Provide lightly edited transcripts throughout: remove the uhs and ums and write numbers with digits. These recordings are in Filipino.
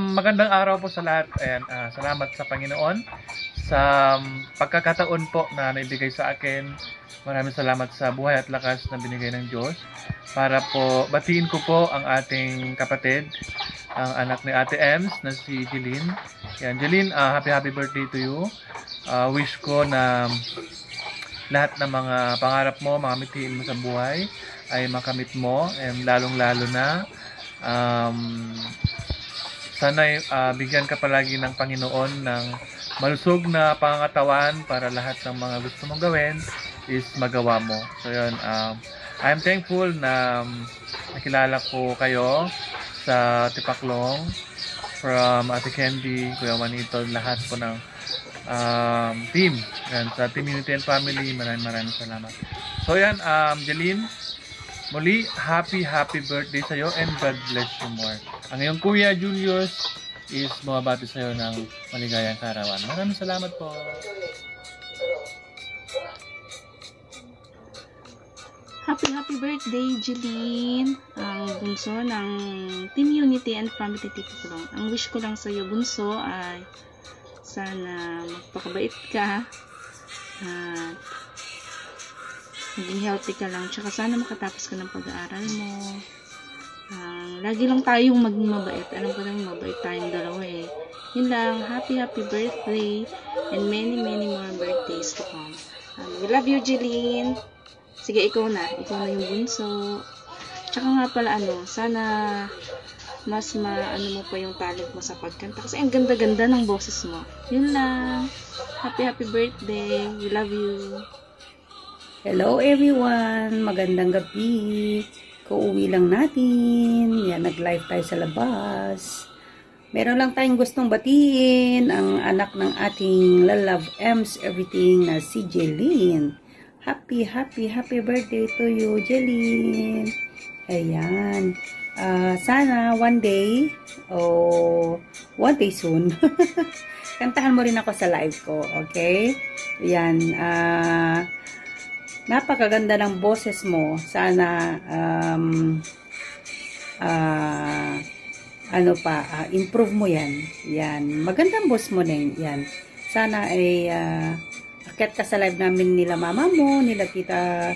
magandang araw po sa lahat. Ayan, salamat sa Panginoon sa pagkakataon po na naibigay sa akin. Maraming salamat sa buhay at lakas na binigay ng Diyos. Para po, batiin ko po ang ating kapatid, ang anak ni Ate Ems na si Jeline. Ayan, Jeline, happy birthday to you. Wish ko na lahat ng mga pangarap mo, mga mitiin mo sa buhay ay makamit mo, and lalong-lalo na sana'y bigyan ka palagi ng Panginoon ng malusog na pangangatawan para lahat ng mga gusto mong gawin is magawa mo. So yun, I'm thankful na nakilala ko kayo sa Tipaklong, from Ate Candy, Kuya Juanito, lahat po ng team. Yan, sa Team Unity and Family, maraming salamat. So yan, Jeline, muli, happy birthday sa'yo and God bless you more. Ang iyong Kuya Julius is bumabati sa'yo ng maligayang karawan. Maraming salamat po. Happy birthday, Jeline, ang bunso ng Team Unity and Family Tipaklong. Ang wish ko lang sa'yo, bunso, ay sana magpakabait ka at maging healthy ka lang, tsaka sana makatapos ka ng pag-aaral mo. Lagi lang tayong maging mabait. Alam ko lang mabait tayong dalawa eh. Yun lang, happy birthday and many more birthdays to come. We love you, Jeline. Sige, ikaw na yung bunso. Tsaka nga pala sana mas maano mo pa yung talent mo sa pagkanta kasi ang ganda-ganda ng boses mo. Yun lang. Happy birthday. We love you. Hello everyone, magandang gabi. Kauwi lang natin. Yan, nag-live tayo sa labas. Meron lang tayong gustong batiin ang anak ng ating Love Ems Everything na si Jeline. Happy birthday to you, Jeline. Ayan. Sana one day soon kantahan mo rin ako sa live ko, okay? Ayan. Napakaganda ng boses mo. Sana improve mo yan. Yan. Magandang boss mo din. Yan. Sana ay akyat ka sa live namin nila mama mo, nila tita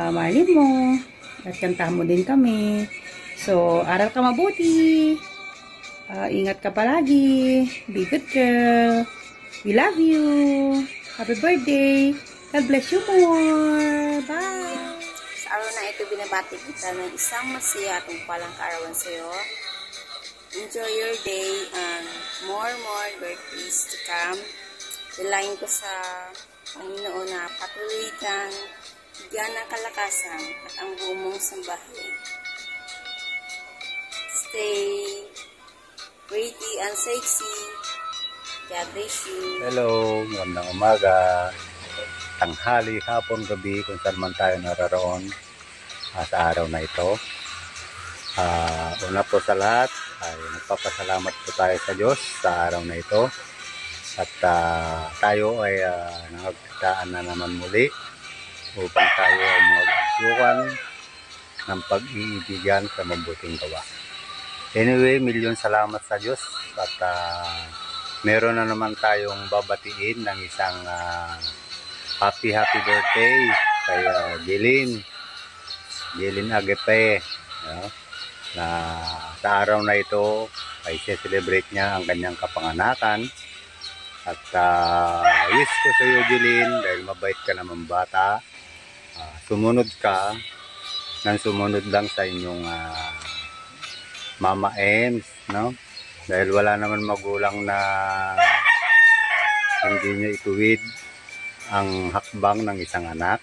Marlene mo, at kantahan mo din kami. So, aral ka mabuti. Ingat ka palagi. Be good girl. We love you. Happy birthday. God bless you more. Bye! Sa araw na ito, binabati kita ng isang masaya at palang kaarawan sa iyo. Enjoy your day and more birthdays to come. Dalayan ko sa Panginoon na patuloy kang bigyan ng kalakasan at ang buong sambahay. Stay pretty and sexy. God bless you. Hello, magandang umaga, tanghali, hapon, gabi, kung saan man tayo nararoon sa araw na ito. Una po sa lahat ay nagpapasalamat po tayo sa Diyos sa araw na ito. At tayo ay nagkitaan na naman muli upang tayo ay mag-asyukan ng pag-iibigan sa mabuting gawa. Anyway, milyon salamat sa Diyos at meron na naman tayong babatiin ng isang happy birthday kay Jeline Agape, na sa araw na ito ay celebrate niya ang kanyang kapanganakan. At wish ko sa iyo, Jeline, dahil mabait ka naman bata, sumunod ka nang sumunod lang sa inyong Mama Ems, no? Dahil wala naman magulang na hindi niya ituwid ang hakbang ng isang anak.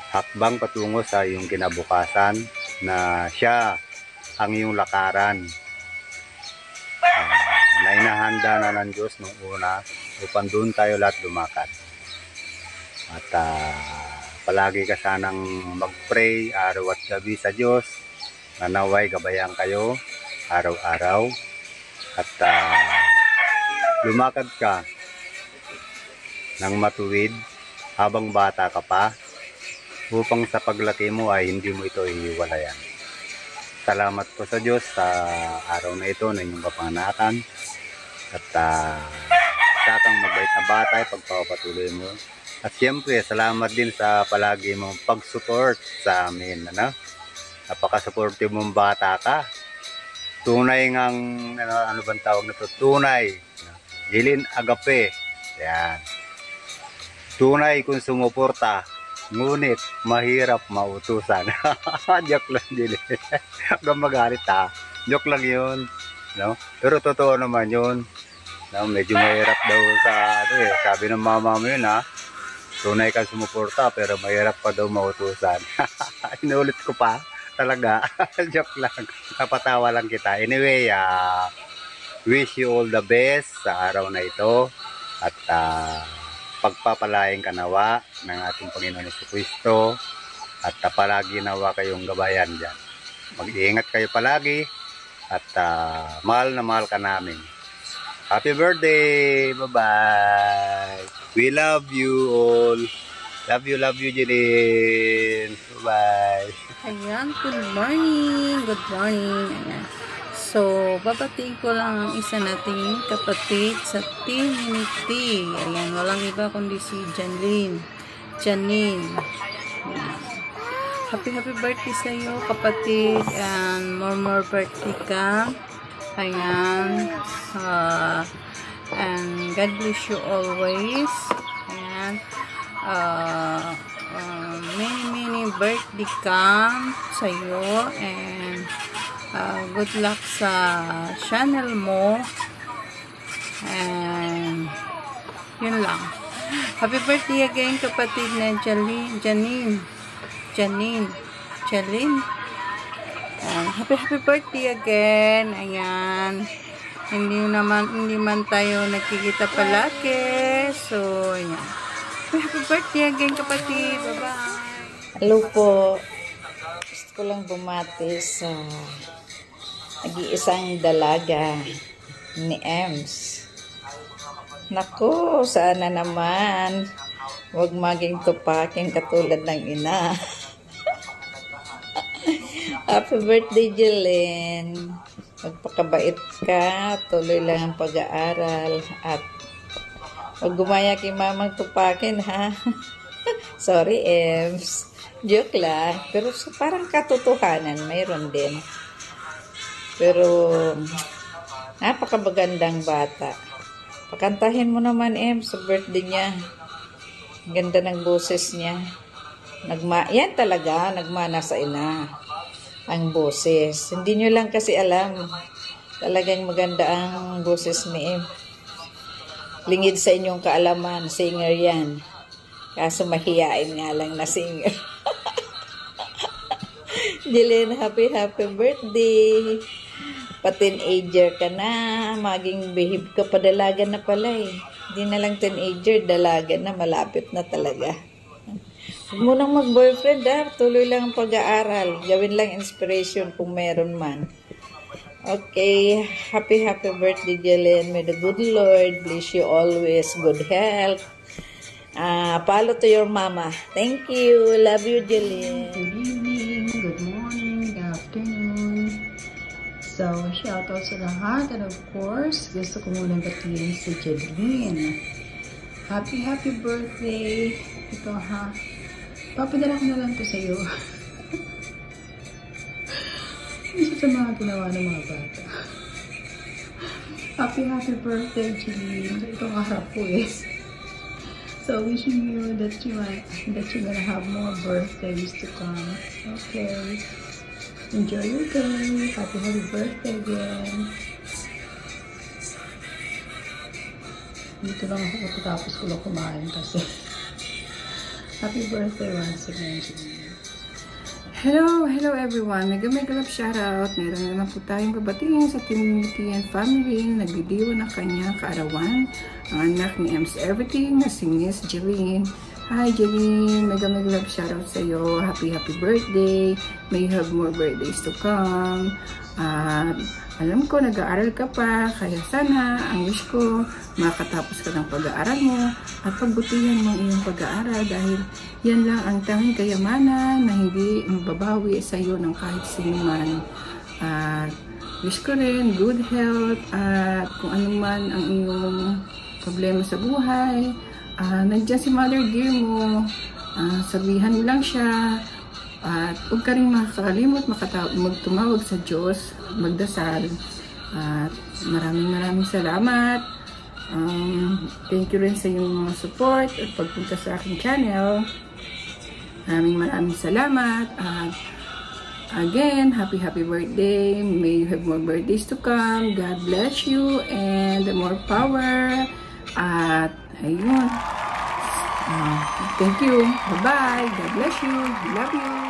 Hakbang patungo sa iyong kinabukasan na siya ang iyong lakaran. Na inahanda na ng Diyos nung una upang doon tayo lahat lumakad. At palagi ka sanang mag-pray araw at gabi sa Diyos na naway gabayan kayo araw-araw at lumakad ka ng matuwid habang bata ka pa upang sa paglaki mo ay hindi mo ito ihiwalayan. salamat po sa Diyos sa araw na ito na inyong kapanganakan. At isa kang mabait na bata, pagpapatuloy mo. At siyempre, salamat din sa palagi mong pag-support sa amin. Napaka-supportive mong bata ka. Tunay ngang, ano bang tawag na to? Tunay. Jilin Agape. Yan. Tunay kung sumuporta. Ngunit, mahirap mautusan. Joke lang, Jilin. Huwag magalit ha. Joke lang yun. No? Pero totoo naman yun. No? Medyo mahirap daw sa, sabi ng mama mo yun ha. Tunay kang sumuporta pero mahirap pa daw mautusan. Inulit ko pa. Talaga. Joke lang. Napatawa lang kita. Anyway, wish you all the best sa araw na ito. At pagpapalaing kanawa ng ating Panginoon Jesucristo. At palagi nawa kayong gabayan dyan. Mag-iingat kayo palagi. At mahal na mahal ka namin. Happy birthday! Bye-bye! We love you all. Love you, Jeline. Bye-bye. Ayan, good morning. Good morning. Ayan. So, babatiin ko lang ang isa nating kapatid sa Team Unity. Ayan, walang iba kundi si Janine. Ayan. Happy birthday sa iyo, kapatid. And more birthday ka. Ayan. And God bless you always. Ayan. Many birthday ka sa iyo. And good luck sa channel mo. And yun lang. Happy birthday again, kapatid na Janine. Happy birthday again. Ayan. Hindi man tayo nakikita palagi. So, ayan. Happy birthday again, kapatid. Bye-bye. Hello po. Gusto ko lang bumati sa nag-iisang dalaga ni Ems. Naku, sana naman huwag maging tupaking katulad ng ina. Happy birthday, Jilin. Magpakabait ka, tuloy lang ang pag-aaral, at huwag gumaya kay mamang tupakin, ha? Sorry, Ems. Joke lang. Pero parang katotohanan, mayroon din. Pero napakabagandang bata. Pakantahin mo naman, Ems, sa birthday niya. Ganda ng boses niya. Yan talaga, nagmana sa ina ang boses. Hindi nyo lang kasi alam. Talagang maganda ang boses ni Em. Lingid sa inyong kaalaman, singer yan. Kaso mahiyain nga lang na singer. Jilin, happy birthday. Pa-teenager ka na. Maging behave ka pa, dalaga na pala eh. Hindi na lang teenager, dalaga na, malapit na talaga. Huwag mo nang mag-boyfriend ha. Tuloy lang ang pag-aaral. Gawin lang inspiration kung meron man. Okay. Happy birthday, Jilin. May the good Lord bless you always. Good health. Follow to your mama. Thank you. Love you, Jilin. Good evening. Good morning. Good afternoon. So, shout out sa lahat. And of course, gusto ko munang batiin si Jilin. Happy birthday. Ito ha. Papadala ko na lang to sa iyo. Isa sa mga ginawa ng mga bata. Happy birthday, Jilin. Ito ang harap ko eh. So, wishing you that you're gonna have more birthdays to come. Okay. Enjoy your day. Happy birthday again. Dito lang ako tapos ko lang kumain kasi. Happy birthday once again, Jilin. Hello everyone. Mega love shoutout. Meron naman po tayong babatiin sa Team Unity and family. Nagbidiyo na kanya kaarawan. Ang anak ni Ems Everything na si Miss Jilin. Hi Jilin. Mega love shoutout sa iyo. Happy birthday. May you have more birthdays to come. Alam ko nag-aaral ka pa. Kaya sana ang wish ko makatapos ka ng pag-aaral mo at pagbutihan mo ang iyong pag-aaral dahil yan lang ang tanging kayamanan na hindi mababawi sa iyo ng kahit sino man. At wish ko rin good health at kung ano man ang iyong problema sa buhay, nandiyan si Mother Dear mo, sabihan mo lang siya. At huwag ka rin makakalimot magtumawag sa Diyos, magdasal. At maraming salamat. Thank you rin sa iyong mga support at pagpunta sa aking channel. Maraming salamat. At again, happy birthday. May you have more birthdays to come. God bless you and more power. At ayun. Thank you. Bye-bye. God bless you. Love you.